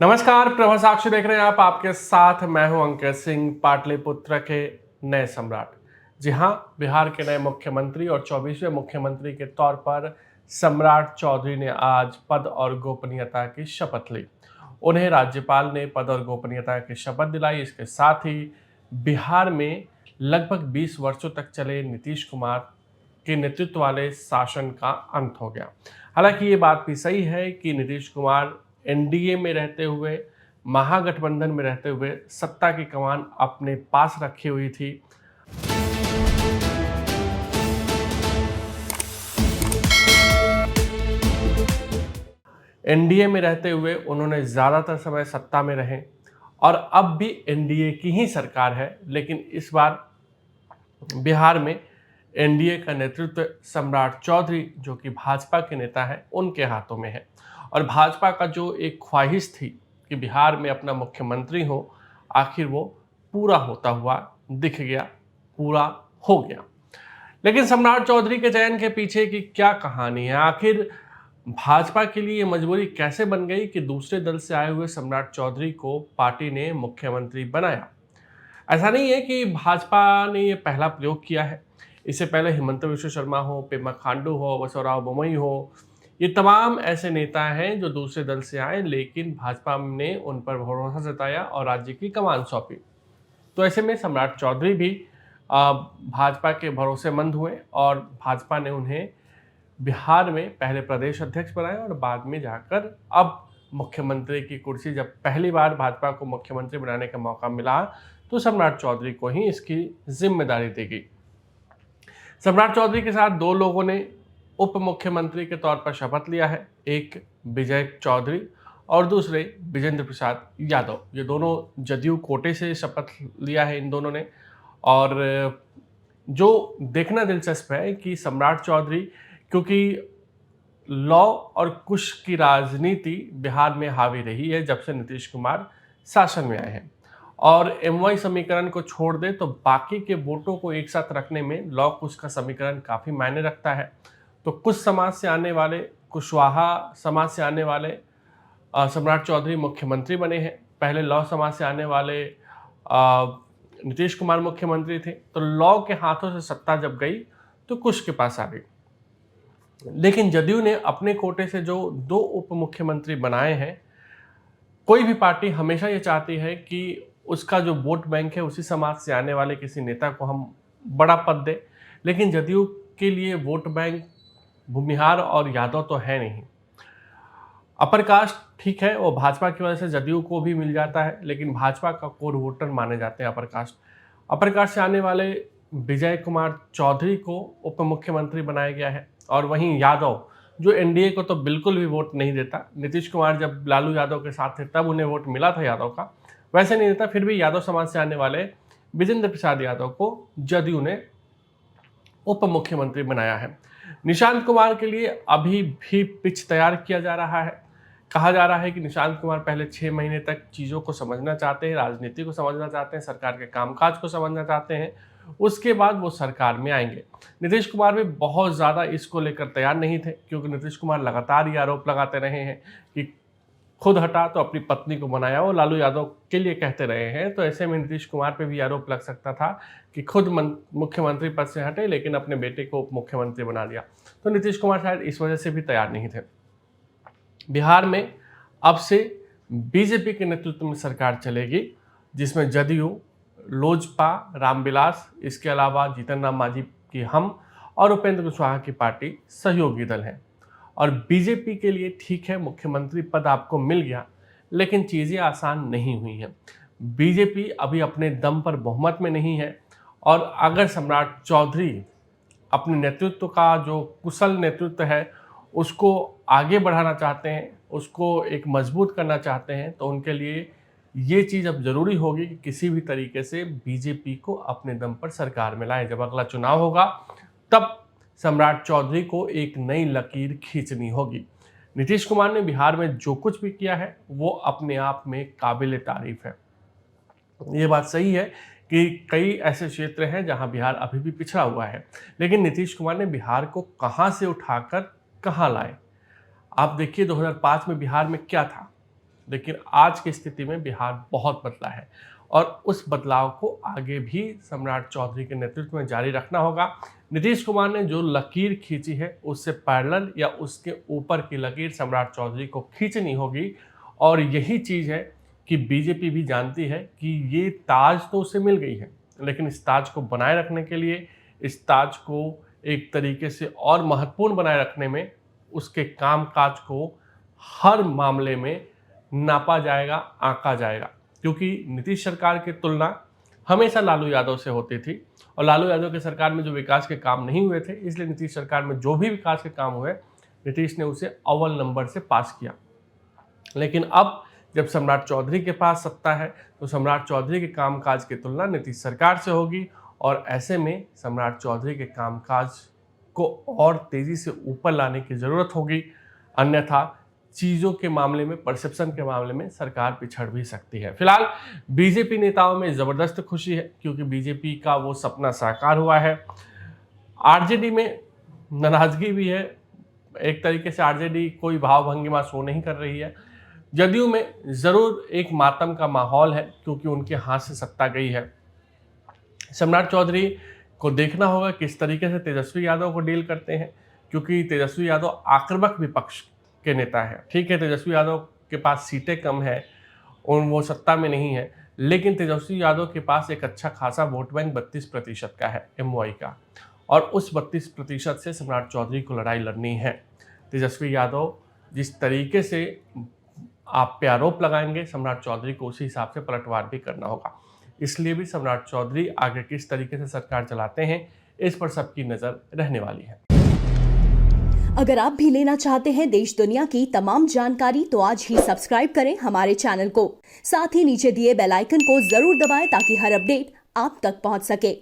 नमस्कार, प्रभा साक्षी देख रहे हैं आप। आपके साथ मैं हूं अंकित सिंह, पाटलिपुत्र के नए सम्राट। जी हां, बिहार के नए मुख्यमंत्री और 24वें मुख्यमंत्री के तौर पर सम्राट चौधरी ने आज पद और गोपनीयता की शपथ ली। उन्हें राज्यपाल ने पद और गोपनीयता की शपथ दिलाई। इसके साथ ही बिहार में लगभग 20 वर्षों तक चले नीतीश कुमार के नेतृत्व वाले शासन का अंत हो गया। हालांकि ये बात भी सही है कि नीतीश कुमार एनडीए में रहते हुए, महागठबंधन में रहते हुए सत्ता की कमान अपने पास रखी हुई थी। एनडीए में रहते हुए उन्होंने ज़्यादातर समय सत्ता में रहे और अब भी एनडीए की ही सरकार है, लेकिन इस बार बिहार में एनडीए का नेतृत्व सम्राट चौधरी, जो कि भाजपा के नेता हैं, उनके हाथों में है। और भाजपा का जो एक ख्वाहिश थी कि बिहार में अपना मुख्यमंत्री हो, आखिर वो पूरा होता हुआ दिख गया, पूरा हो गया। लेकिन सम्राट चौधरी के चयन के पीछे की क्या कहानी है? आखिर भाजपा के लिए ये मजबूरी कैसे बन गई कि दूसरे दल से आए हुए सम्राट चौधरी को पार्टी ने मुख्यमंत्री बनाया? ऐसा नहीं है कि भाजपा ने ये पहला प्रयोग किया है। इससे पहले हिमंता बिश्व शर्मा हो, पेमा खांडू हो, बसवराज बोम्मई हो, ये तमाम ऐसे नेता हैं जो दूसरे दल से आए, लेकिन भाजपा ने उन पर भरोसा जताया और राज्य की कमान सौंपी। तो ऐसे में सम्राट चौधरी भी भाजपा के भरोसेमंद हुए और भाजपा ने उन्हें बिहार में पहले प्रदेश अध्यक्ष बनाया और बाद में जाकर अब मुख्यमंत्री की कुर्सी, जब पहली बार भाजपा को मुख्यमंत्री बनाने का मौका मिला, तो सम्राट चौधरी को ही इसकी जिम्मेदारी दी गई। सम्राट चौधरी के साथ दो लोगों ने उप मुख्यमंत्री के तौर पर शपथ लिया है, एक विजय चौधरी और दूसरे विजेंद्र प्रसाद यादव। ये दोनों जदयू कोटे से शपथ लिया है इन दोनों ने। और जो देखना दिलचस्प है कि सम्राट चौधरी, क्योंकि लॉ और कुश की राजनीति बिहार में हावी रही है जब से नीतीश कुमार शासन में आए हैं, और एमवाई समीकरण को छोड़ दे तो बाकी के वोटों को एक साथ रखने में लॉ कुश का समीकरण काफ़ी मायने रखता है। तो कुछ समाज से आने वाले, कुशवाहा समाज से आने वाले सम्राट चौधरी मुख्यमंत्री बने हैं। पहले लॉ समाज से आने वाले नीतीश कुमार मुख्यमंत्री थे। तो लॉ के हाथों से सत्ता जब गई तो कुश के पास आ गई। लेकिन जदयू ने अपने कोटे से जो दो उप मुख्यमंत्री बनाए हैं, कोई भी पार्टी हमेशा ये चाहती है कि उसका जो वोट बैंक है उसी समाज से आने वाले किसी नेता को हम बड़ा पद दें। लेकिन जदयू के लिए वोट बैंक भूमिहार और यादव तो है नहीं। अपर कास्ट ठीक है, वो भाजपा की वजह से जदयू को भी मिल जाता है, लेकिन भाजपा का कोर वोटर माने जाते हैं अपर कास्ट। अपर कास्ट से आने वाले विजय कुमार चौधरी को उप मुख्यमंत्री बनाया गया है। और वहीं यादव, जो एनडीए को तो बिल्कुल भी वोट नहीं देता, नीतीश कुमार जब लालू यादव के साथ थे तब उन्हें वोट मिला था यादव का, वैसे नहीं देता, फिर भी यादव समाज से आने वाले विजेंद्र प्रसाद यादव को जदयू ने उप मुख्यमंत्री बनाया है। निशांत कुमार के लिए अभी भी पिच तैयार किया जा रहा है। कहा जा रहा है कि निशांत कुमार पहले 6 महीने तक चीज़ों को समझना चाहते हैं, राजनीति को समझना चाहते हैं, सरकार के कामकाज को समझना चाहते हैं, उसके बाद वो सरकार में आएंगे। नीतीश कुमार भी बहुत ज़्यादा इसको लेकर तैयार नहीं थे, क्योंकि नीतीश कुमार लगातार ये आरोप लगाते रहे हैं कि खुद हटा तो अपनी पत्नी को बनाया, वो लालू यादव के लिए कहते रहे हैं। तो ऐसे में नीतीश कुमार पे भी आरोप लग सकता था कि खुद मुख्यमंत्री पद से हटे लेकिन अपने बेटे को उप मुख्यमंत्री बना दिया। तो नीतीश कुमार शायद इस वजह से भी तैयार नहीं थे। बिहार में अब से बीजेपी के नेतृत्व में सरकार चलेगी, जिसमें जदयू, लोजपा, रामविलास, इसके अलावा जीतन राम मांझी की हम और उपेंद्र कुशवाहा की पार्टी सहयोगी दल है। और बीजेपी के लिए ठीक है, मुख्यमंत्री पद आपको मिल गया, लेकिन चीज़ें आसान नहीं हुई हैं। बीजेपी अभी अपने दम पर बहुमत में नहीं है, और अगर सम्राट चौधरी अपने नेतृत्व का जो कुशल नेतृत्व है उसको आगे बढ़ाना चाहते हैं, उसको एक मजबूत करना चाहते हैं, तो उनके लिए ये चीज़ अब ज़रूरी होगी कि किसी भी तरीके से बीजेपी को अपने दम पर सरकार में लाएं। जब अगला चुनाव होगा तब सम्राट चौधरी को एक नई लकीर खींचनी होगी। नीतीश कुमार ने बिहार में जो कुछ भी किया है वो अपने आप में काबिल तारीफ है। ये बात सही है कि कई ऐसे क्षेत्र हैं जहां बिहार अभी भी पिछड़ा हुआ है, लेकिन नीतीश कुमार ने बिहार को कहां से उठाकर कहां लाए। आप देखिए 2005 में बिहार में क्या था। लेकिन आज की स्थिति में बिहार बहुत बदला है और उस बदलाव को आगे भी सम्राट चौधरी के नेतृत्व में जारी रखना होगा। नीतीश कुमार ने जो लकीर खींची है उससे पैरेलल या उसके ऊपर की लकीर सम्राट चौधरी को खींचनी होगी। और यही चीज़ है कि बीजेपी भी जानती है कि ये ताज तो उसे मिल गई है, लेकिन इस ताज को बनाए रखने के लिए, इस ताज को एक तरीके से और महत्वपूर्ण बनाए रखने में उसके कामकाज को हर मामले में नापा जाएगा, आंका जाएगा। क्योंकि नीतीश सरकार की तुलना हमेशा लालू यादव से होती थी और लालू यादव की सरकार में जो विकास के काम नहीं हुए थे, इसलिए नीतीश सरकार में जो भी विकास के काम हुए नीतीश ने उसे अव्वल नंबर से पास किया। लेकिन अब जब सम्राट चौधरी के पास सत्ता है तो सम्राट चौधरी के कामकाज की तुलना नीतीश सरकार से होगी और ऐसे में सम्राट चौधरी के कामकाज को और तेज़ी से ऊपर लाने की ज़रूरत होगी, अन्यथा चीज़ों के मामले में, परसेप्शन के मामले में सरकार पिछड़ भी सकती है। फिलहाल बीजेपी नेताओं में ज़बरदस्त खुशी है क्योंकि बीजेपी का वो सपना साकार हुआ है। आरजेडी में नाराज़गी भी है, एक तरीके से आरजेडी कोई भाव भंगिमा शो नहीं कर रही है। जदयू में ज़रूर एक मातम का माहौल है क्योंकि उनके हाथ से सत्ता गई है। सम्राट चौधरी को देखना होगा किस तरीके से तेजस्वी यादव को डील करते हैं, क्योंकि तेजस्वी यादव आक्रामक विपक्ष के नेता है। ठीक है, तेजस्वी यादव के पास सीटें कम है और वो सत्ता में नहीं है, लेकिन तेजस्वी यादव के पास एक अच्छा खासा वोट बैंक 32% का है, MY का, और उस 32% से सम्राट चौधरी को लड़ाई लड़नी है। तेजस्वी यादव जिस तरीके से आप पे आरोप लगाएंगे, सम्राट चौधरी को उसी हिसाब से पलटवार भी करना होगा। इसलिए भी सम्राट चौधरी आगे किस तरीके से सरकार चलाते हैं, इस पर सबकी नज़र रहने वाली है। अगर आप भी लेना चाहते हैं देश दुनिया की तमाम जानकारी तो आज ही सब्सक्राइब करें हमारे चैनल को। साथ ही नीचे दिए बेल आइकन को जरूर दबाएं ताकि हर अपडेट आप तक पहुंच सके।